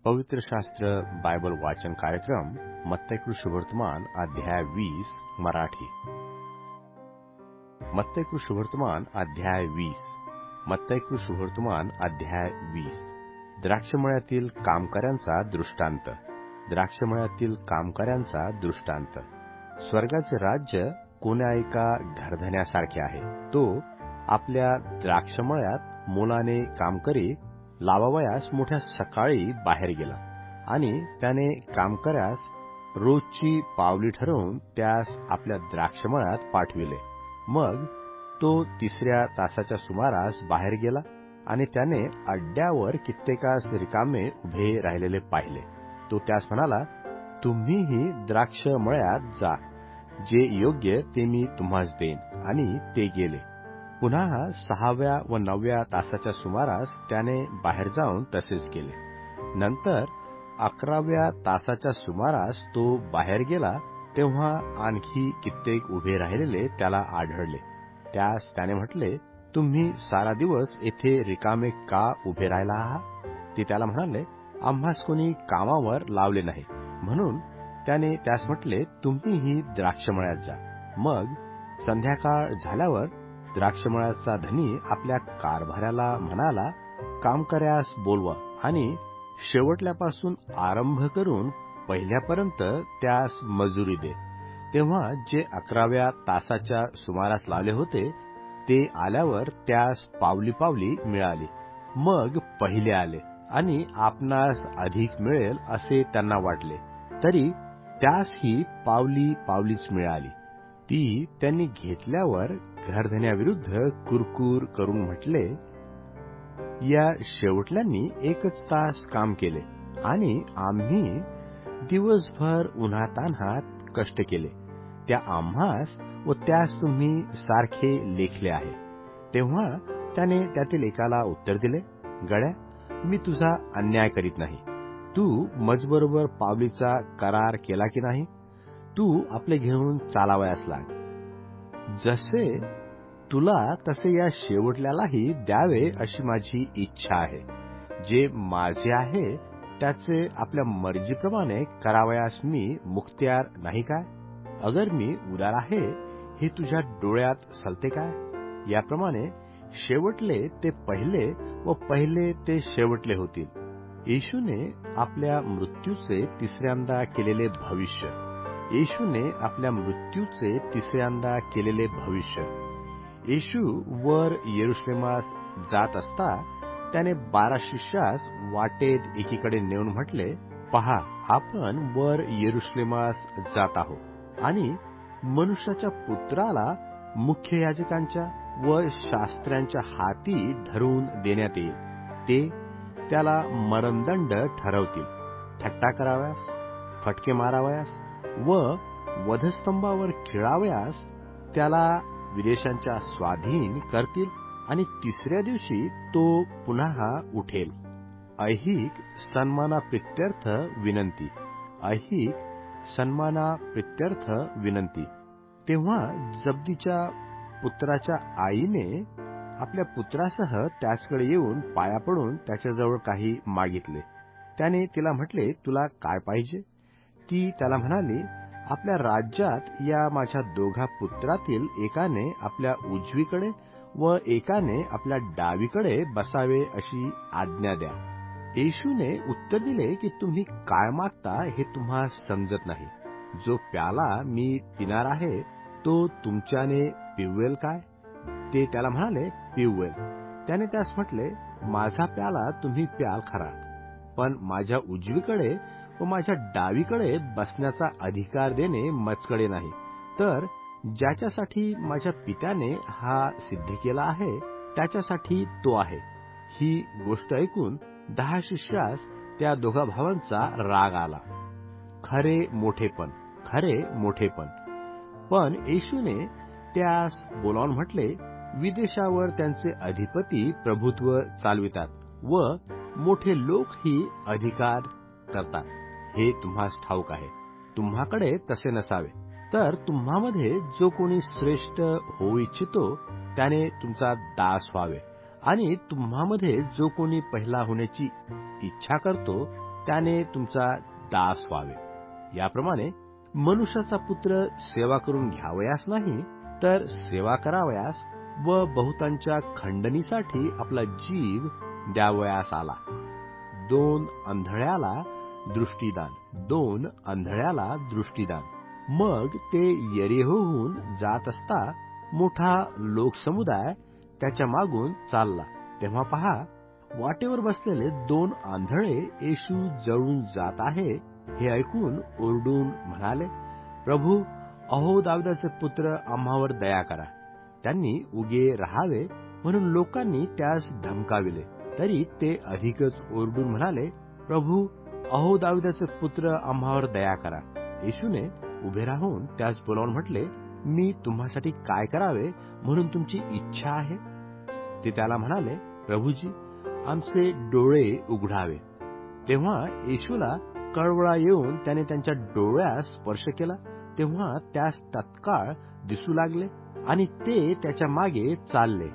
पवित्र शास्त्र बायबल वाचन कार्यक्रम मत्तई शुभवर्तमान अध्याय 20 मराठी। मत्तई शुभवर्तमान अध्याय 20। मत्तई शुभवर्तमान अध्याय 20। द्राक्षमळ्यातील कामकऱ्यांचा दृष्टांत। द्राक्षमळ्यातील कामकऱ्यांचा दृष्टांत। स्वर्गाचे राज्य कोण्या एका घरधण्यासारखे आहे। तो आपल्या द्राक्षमळ्यात मोलाने काम करी लावावयास मोठ्या सकाळी बाहेर गेला आणि त्याने कामकऱ्यास रोजची पावली ठरवून त्यास आपल्या द्राक्षमळ्यात पाठविले। मग तो 3 तासाच्या सुमारास बाहेर गेला आणि त्याने अड्ड्यावर कित्येकास रिकामे उभे राहिलेले पाहिले। तो त्यास म्हणाला, तुम्हीही द्राक्षमळ्यात जा, जे योग्य ते मी तुम्हास देईन। आणि ते गेले। पुन्हा 6व्या व 9व्या तासाच्या सुमारास त्याने बाहेर जाऊन तसेच केले। नंतर 11व्या तासाच्या सुमारास तो बाहेर गेला, तेव्हा आणखी कित्येक उभे राहिलेले त्याला आढळले। त्यास त्याने म्हटले, तुम्ही सारा दिवस येथे रिकामे का उभे राहिला आहात? ते त्याला म्हणाले, आम्हास कोणी कामावर लावले नाही। म्हणून त्याने त्यास म्हटले, तुम्हीही द्राक्षमळ्यात जा। मग संध्याकाळ झाल्यावर द्राक्षमळ्याचा धनी आपल्या कारभाऱ्याला म्हणाला, कामकऱ्यास बोलवा आणि शेवटल्यापासून आरंभ करून पहिल्यापर्यंत त्यास मजुरी दे। तेव्हा जे 11व्या तासाच्या सुमारास लावले होते ते आल्यावर त्यास पावली पावली मिळाली। मग पहिले आले आणि आपणास अधिक मिळेल असे त्यांना वाटले, तरी त्यासही पावली पावलीच मिळाली। ती त्यांनी घेतल्यावर घरधण्याविरुद्ध कुरकुर करून म्हटले, या शेवटल्यांनी 1 तास काम केले आणि आम्ही दिवसभर उन्हातान्हात कष्ट केले। त्या आम्हास व त्यास तुम्ही सारखे लेखले आहे। तेव्हा त्याने त्यातील एकाला उत्तर दिले, गड्या, मी तुझा अन्याय करीत नाही। तू मजबरोबर पावलीचा करार केला की नाही? तू आपले घेऊन चालावयास लाग। जसे तुला तसे या शेवटल्यालाही द्यावे अशी माझी इच्छा आहे। जे माझे आहे त्याचे आपल्या मर्जीप्रमाणे करावयास मी मुख्त्यार नाही काय? अगर मी उदार आहे हे तुझ्या डोळ्यात सलते काय? याप्रमाणे शेवटले ते पहिले व पहिले ते शेवटले होतील। येशूने आपल्या मृत्यूचे 3ऱ्यांदा केलेले भविष्य। येशूने आपल्या मृत्यूचे 3ऱ्यांदा केलेले भविष्य। येशू वर यरुशलेमास जात असता त्याने 12 शिष्यास वाटेत एकीकडे नेऊन म्हटले, पहा, आपण वर यरुशलेमास जात आहोत आणि मनुष्याच्या पुत्राला मुख्य याजकांच्या व शास्त्र्यांच्या हाती धरून देण्यात येईल। ते त्याला मरणदंड ठरवतील, थट्टा करावयास, फटके मारावयास व वधस्तंभावर खिळावयास त्याला विदेशांच्या स्वाधीन करतील आणि 3ऱ्या दिवशी तो पुन्हा उठेल। ऐहिक सन्मानाप्रित्यर्थ विनंती। ऐहिक सन्मानाप्रित्यर्थ विनंती। तेव्हा जब्दीच्या पुत्राच्या आईने आपल्या पुत्रासह त्याचकडे येऊन पाया पडून त्याच्याजवळ काही मागितले। त्याने तिला म्हटले, तुला काय पाहिजे? ती त्याला म्हणाली, आपल्या राज्यात या माझ्या 2 पुत्रातील एकाने आपल्या उजवीकडे व एकाने आपल्या डावीकडे बसावे अशी आज्ञा द्या। येशूने उत्तर दिले की तुम्ही काय मागता हे तुम्हा समजत नाही। जो प्याला मी पिणार आहे तो तुमच्याने पिववेल काय? ते त्याला म्हणाले, पिववेल। त्याने त्यास म्हटले, माझा प्याला तुम्ही प्याल खरा, पण माझ्या उजवीकडे व माझ्या डावीकडे बसण्याचा अधिकार देणे मजकडे नाही। तर ज्याच्यासाठी माझ्या पित्याने हा सिद्ध केला आहे त्याच्यासाठी तो आहे। ही गोष्ट ऐकून 10 शिष्यास त्या 2 भावांचा राग आला। खरे मोठेपण, खरे मोठेपण। पण येशूने त्यास बोलावून म्हटले, विदेशावर त्यांचे अधिपती प्रभुत्व चालवितात व मोठे लोकही अधिकार करतात, हे तुम्हास ठाऊक आहे। तुम्हाकडे तसे नसावे, तर तुम्हामध्ये जो कोणी श्रेष्ठ होऊ इच्छितो त्याने तुमचा दास व्हावे आणि तुम्हामध्ये जो कोणी पहिला होण्याची इच्छा करतो त्याने तुमचा दास व्हावे. याप्रमाणे मनुष्याचा पुत्र सेवा करून घ्यावयास नाही, तर सेवा करावयास व बहुतांच्या खंडणीसाठी आपला जीव द्यावयास आला. 2 आंधळ्याला दृष्टीदान. मग ते यरीहोहून जात असता मोठा लोकसमुदाय त्याच्या मागून चालला. तेव्हा पहा, वाटेवर बसलेले 2 आंधळे येशू जवळून जात आहे हे ऐकून ओरडून म्हणाले, प्रभू, अहो दाविदाचे पुत्र, आम्हावर दया करा. त्यांनी उगे राहावे म्हणून लोकांनी त्यास धमकाविले. तरी ते अधिकच ओरडून म्हणाले, प्रभू, अहो दाविदाचे पुत्र, आम्हावर दया करा. येशूने उभे राहून त्यास बोलावून म्हटले, मी तुम्हासाठी काय करावे म्हणून तुमची इच्छा आहे? ते त्याला म्हणाले, प्रभूजी, आमचे डोळे उघडावे. तेव्हा येशूला कळवळा येऊन त्याने त्यांच्या डोळ्यास स्पर्श केला. तेव्हा त्यास तत्काळ दिसू लागले आणि ते त्याच्या मागे चालले.